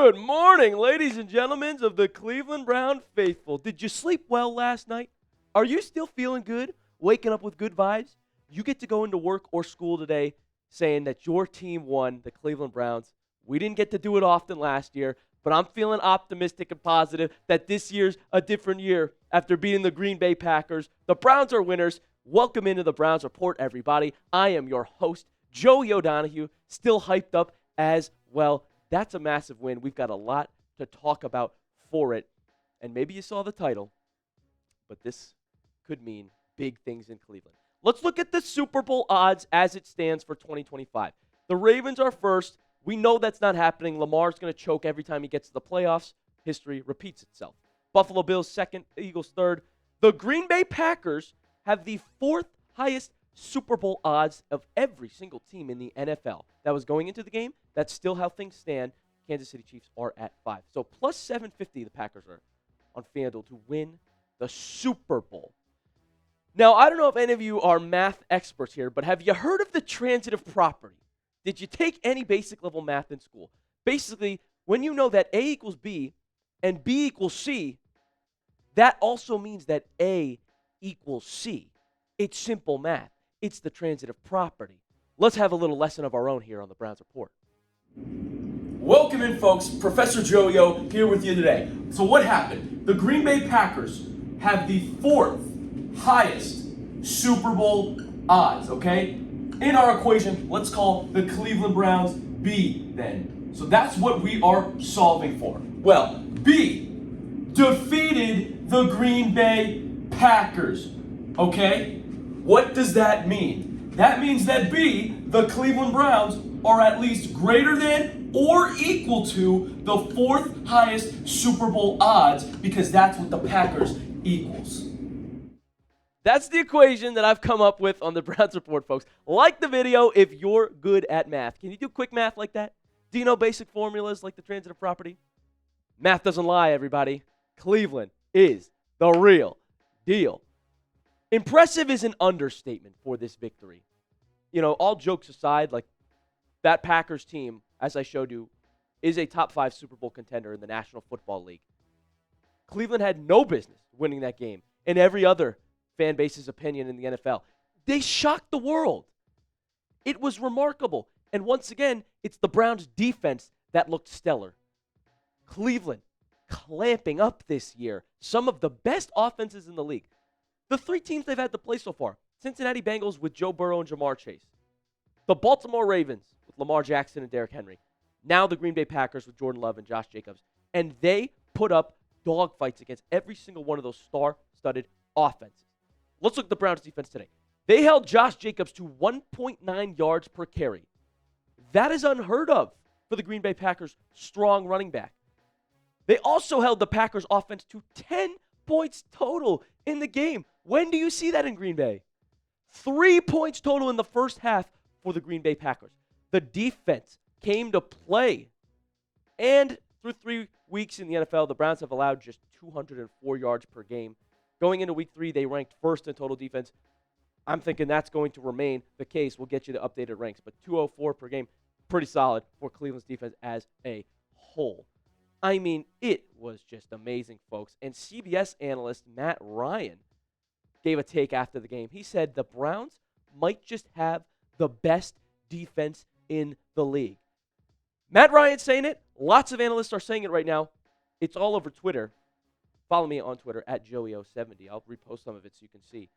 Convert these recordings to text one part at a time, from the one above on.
Good morning, ladies and gentlemen of the Cleveland Brown faithful. Did you sleep well last night? Are you still feeling good? Waking up with good vibes? You get to go into work or school today saying that your team won, the Cleveland Browns. We didn't get to do it often last year, but I'm feeling optimistic and positive that this year's a different year after beating the Green Bay Packers. The Browns are winners. Welcome into the Browns Report, everybody. I am your host, Joey O'Donohue, still hyped up as well. That's a massive win. We've got a lot to talk about for it. And maybe you saw the title, but this could mean big things in Cleveland. Let's look at the Super Bowl odds as it stands for 2025. The Ravens are first. We know that's not happening. Lamar's going to choke every time he gets to the playoffs. History repeats itself. Buffalo Bills second, Eagles third. The Green Bay Packers have the fourth highest Super Bowl odds of every single team in the NFL. That was going into the game. That's still how things stand. Kansas City Chiefs are at 5. So plus 750 the Packers are on FanDuel to win the Super Bowl. Now, I don't know if any of you are math experts here, but have you heard of the transitive property? Did you take any basic level math in school? Basically, when you know that A equals B and B equals C, that also means that A equals C. It's simple math. It's the transitive property. Let's have a little lesson of our own here on the Browns Report. Welcome in, folks. Professor Joe here with you today. So what happened? The Green Bay Packers have the fourth highest Super Bowl odds, okay? In our equation, let's call the Cleveland Browns B then. So that's what we are solving for. Well, B defeated the Green Bay Packers, okay? What does that mean? That means that B, the Cleveland Browns, are at least greater than or equal to the fourth highest Super Bowl odds because that's what the Packers equals. That's the equation that I've come up with on the Browns Report, folks. Like the video if you're good at math. Can you do quick math like that? Do you know basic formulas like the transitive property? Math doesn't lie, everybody. Cleveland is the real deal. Impressive is an understatement for this victory. You know, all jokes aside, like that Packers team, as I showed you, is a top 5 Super Bowl contender in the National Football League. Cleveland had no business winning that game in every other fan base's opinion in the NFL. They shocked the world. It was remarkable. And once again, it's the Browns' defense that looked stellar. Cleveland clamping up this year. Some of the best offenses in the league. The 3 teams they've had to play so far. Cincinnati Bengals with Joe Burrow and Jamar Chase. The Baltimore Ravens with Lamar Jackson and Derrick Henry. Now the Green Bay Packers with Jordan Love and Josh Jacobs. And they put up dogfights against every single one of those star-studded offenses. Let's look at the Browns defense today. They held Josh Jacobs to 1.9 yards per carry. That is unheard of for the Green Bay Packers' strong running back. They also held the Packers offense to 10 points total in the game. When do you see that in Green Bay? 3 points total in the first half for the Green Bay Packers. The defense came to play. And through 3 weeks in the NFL, the Browns have allowed just 204 yards per game. Going into week 3, they ranked first in total defense. I'm thinking that's going to remain the case. We'll get you the updated ranks. But 204 per game, pretty solid for Cleveland's defense as a whole. I mean, it was just amazing, folks. And CBS analyst Matt Ryan gave a take after the game. He said the Browns might just have the best defense in the league. Matt Ryan saying it. Lots of analysts are saying it right now. It's all over Twitter. Follow me on Twitter at Joey070. I'll repost some of it so you can see.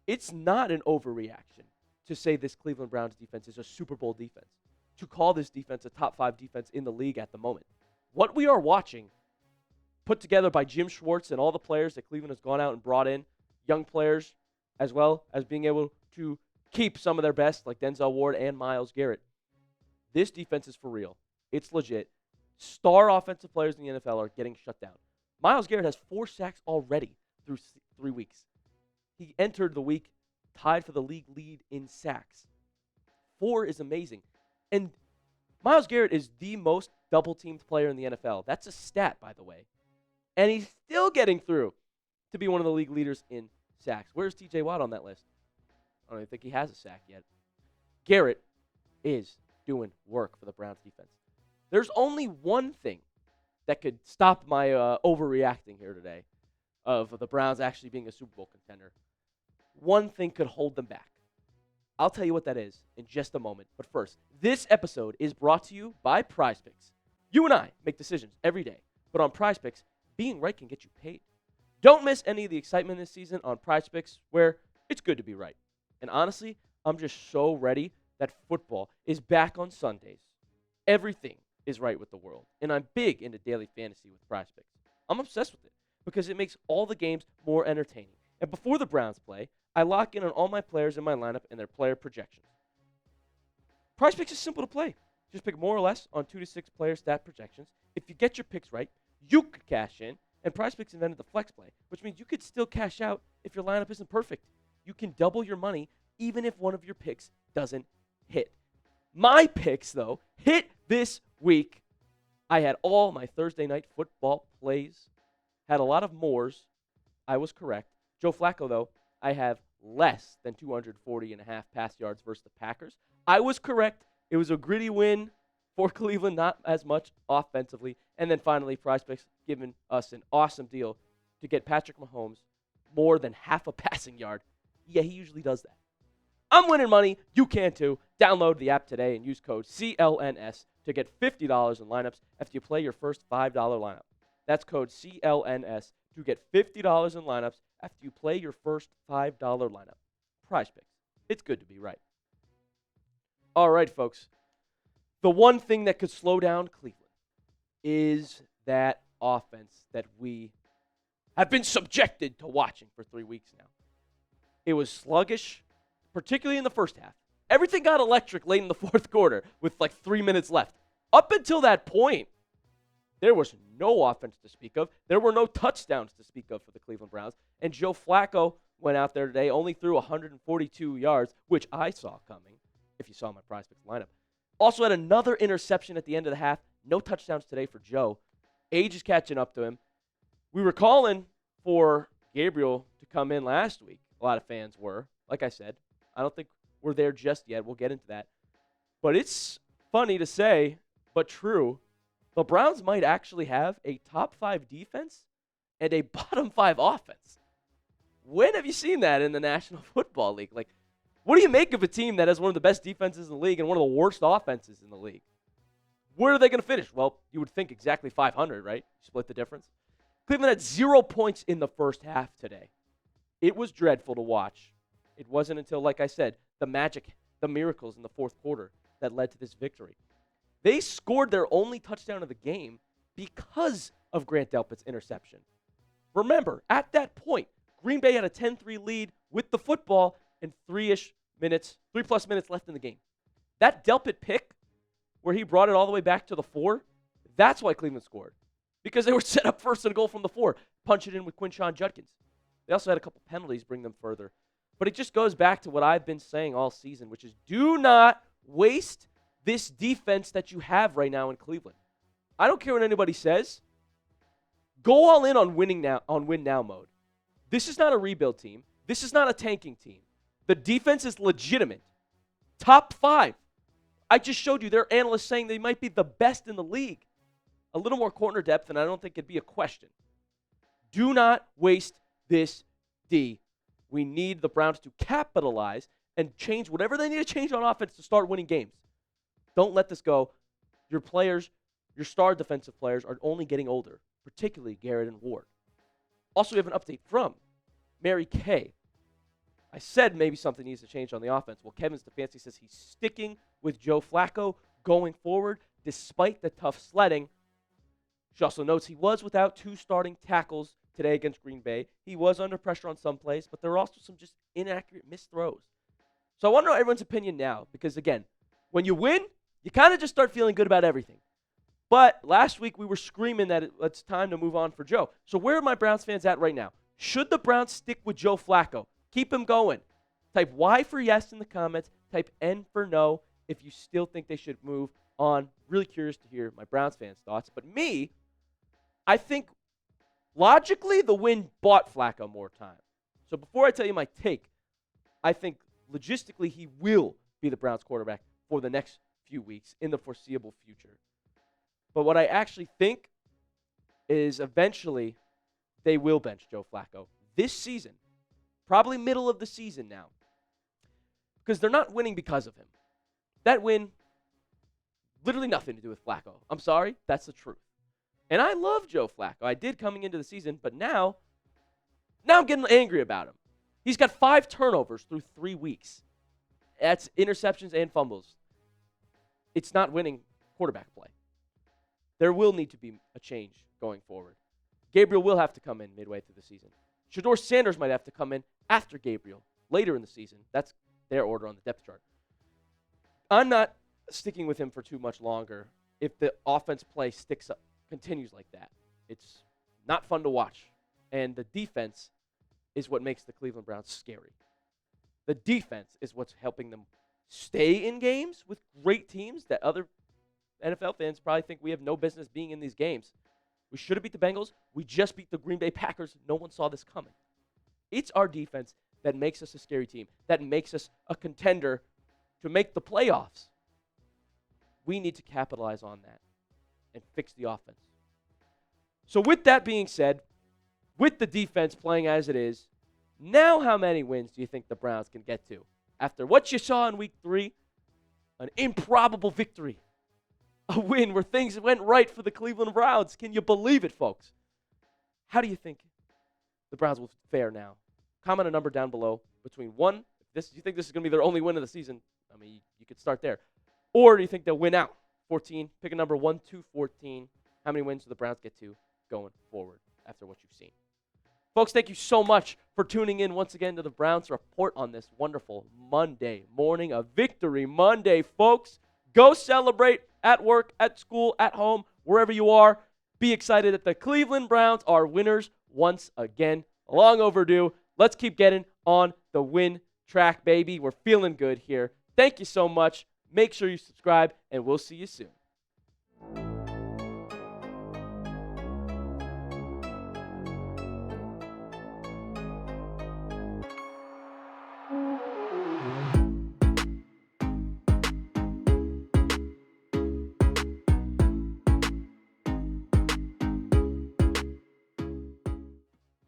It's not an overreaction to say this Cleveland Browns defense is a Super Bowl defense, to call this defense a top 5 defense in the league at the moment. What we are watching, put together by Jim Schwartz and all the players that Cleveland has gone out and brought in, young players, as well as being able to keep some of their best, like Denzel Ward and Myles Garrett. This defense is for real. It's legit. Star offensive players in the NFL are getting shut down. Myles Garrett has 4 sacks already through 3 weeks. He entered the week tied for the league lead in sacks. 4 is amazing. And Myles Garrett is the most double-teamed player in the NFL. That's a stat, by the way. And he's still getting through to be one of the league leaders in sacks. Where's TJ Watt on that list? I don't even think he has a sack yet. Garrett is doing work for the Browns defense. There's only one thing that could stop my overreacting here today of the Browns actually being a Super Bowl contender. One thing could hold them back. I'll tell you what that is in just a moment. But first, this episode is brought to you by PrizePicks. You and I make decisions every day, but on PrizePicks, being right can get you paid. Don't miss any of the excitement this season on PrizePicks, where it's good to be right. And honestly, I'm just so ready that football is back on Sundays. Everything is right with the world, and I'm big into daily fantasy with PrizePicks. I'm obsessed with it because it makes all the games more entertaining. And before the Browns play, I lock in on all my players in my lineup and their player projections. PrizePicks is simple to play. Just pick more or less on 2 to 6 player stat projections. If you get your picks right, you could cash in, and PrizePicks invented the flex play, which means you could still cash out if your lineup isn't perfect. You can double your money even if one of your picks doesn't hit. My picks, though, hit this week. I had all my Thursday night football plays, had a lot of mores. I was correct. Joe Flacco, though, I have less than 240.5 pass yards versus the Packers. I was correct. It was a gritty win for Cleveland, not as much offensively. And then finally, PrizePicks giving us an awesome deal to get Patrick Mahomes more than half a passing yard. Yeah, he usually does that. I'm winning money. You can too. Download the app today and use code CLNS to get $50 in lineups after you play your first $5 lineup. That's code CLNS to get $50 in lineups after you play your first $5 lineup. PrizePicks. It's good to be right. All right, folks. The one thing that could slow down Cleveland is that offense that we have been subjected to watching for 3 weeks now. It was sluggish, particularly in the first half. Everything got electric late in the fourth quarter with like 3 minutes left. Up until that point, there was no offense to speak of. There were no touchdowns to speak of for the Cleveland Browns. And Joe Flacco went out there today, only threw 142 yards, which I saw coming, if you saw my PrizePicks lineup. Also had another interception at the end of the half. No touchdowns today for Joe. Age is catching up to him. We were calling for Gabriel to come in last week. A lot of fans were. Like I said, I don't think we're there just yet. We'll get into that. But it's funny to say, but true. The Browns might actually have a top 5 defense and a bottom 5 offense. When have you seen that in the National Football League? Like, what do you make of a team that has one of the best defenses in the league and one of the worst offenses in the league? Where are they going to finish? Well, you would think exactly 500, right? Split the difference. Cleveland had 0 points in the first half today. It was dreadful to watch. It wasn't until, like I said, the magic, the miracles in the fourth quarter that led to this victory. They scored their only touchdown of the game because of Grant Delpit's interception. Remember, at that point, Green Bay had a 10-3 lead with the football and 3+ minutes left in the game. That Delpit pick, where he brought it all the way back to the 4, that's why Cleveland scored. Because they were set up first and a goal from the 4. Punch it in with Quinshon Judkins. They also had a couple penalties bring them further. But it just goes back to what I've been saying all season, which is do not waste this defense that you have right now in Cleveland. I don't care what anybody says. Go all in on win now mode. This is not a rebuild team. This is not a tanking team. The defense is legitimate. Top 5. I just showed you their analysts saying they might be the best in the league. A little more corner depth, and I don't think it'd be a question. Do not waste this D. We need the Browns to capitalize and change whatever they need to change on offense to start winning games. Don't let this go. Your players, your star defensive players, are only getting older, particularly Garrett and Ward. Also, we have an update from Mary Kay. I said maybe something needs to change on the offense. Well, Kevin Stefanski says he's sticking with Joe Flacco going forward despite the tough sledding. She also notes he was without 2 starting tackles today against Green Bay. He was under pressure on some plays, but there were also some just inaccurate missed throws. So I want to know everyone's opinion now because, again, when you win, you kind of just start feeling good about everything. But last week we were screaming that it's time to move on for Joe. So where are my Browns fans at right now? Should the Browns stick with Joe Flacco? Keep him going. Type Y for yes in the comments. Type N for no if you still think they should move on. Really curious to hear my Browns fans' thoughts. But me, I think logically the win bought Flacco more time. So before I tell you my take, I think logistically he will be the Browns quarterback for the next few weeks in the foreseeable future. But what I actually think is eventually they will bench Joe Flacco this season, probably middle of the season now, because they're not winning because of him. That win, literally nothing to do with Flacco. I'm sorry, that's the truth. And I love Joe Flacco. I did coming into the season, but now I'm getting angry about him. He's got 5 turnovers through 3 weeks. That's interceptions and fumbles. It's not winning quarterback play. There will need to be a change going forward. Gabriel will have to come in midway through the season. Shedeur Sanders might have to come in after Gabriel later in the season. That's their order on the depth chart. I'm not sticking with him for too much longer if the offense play continues like that. It's not fun to watch. And the defense is what makes the Cleveland Browns scary. The defense is what's helping them stay in games with great teams that other NFL fans probably think we have no business being in these games. We should have beat the Bengals. We just beat the Green Bay Packers. No one saw this coming. It's our defense that makes us a scary team, that makes us a contender to make the playoffs. We need to capitalize on that and fix the offense. So with that being said, with the defense playing as it is, now how many wins do you think the Browns can get to? After what you saw in week 3, an improbable victory. A win where things went right for the Cleveland Browns. Can you believe it, folks? How do you think the Browns will fare now? Comment a number down below between 1, do you think this is going to be their only win of the season? I mean, you could start there. Or do you think they'll win out? 14, pick a number 1 to 14. How many wins do the Browns get to going forward after what you've seen? Folks, thank you so much for tuning in once again to the Browns Report on this wonderful Monday morning, a Victory Monday, folks. Go celebrate at work, at school, at home, wherever you are. Be excited that the Cleveland Browns are winners once again. Long overdue. Let's keep getting on the win track, baby. We're feeling good here. Thank you so much. Make sure you subscribe, and we'll see you soon.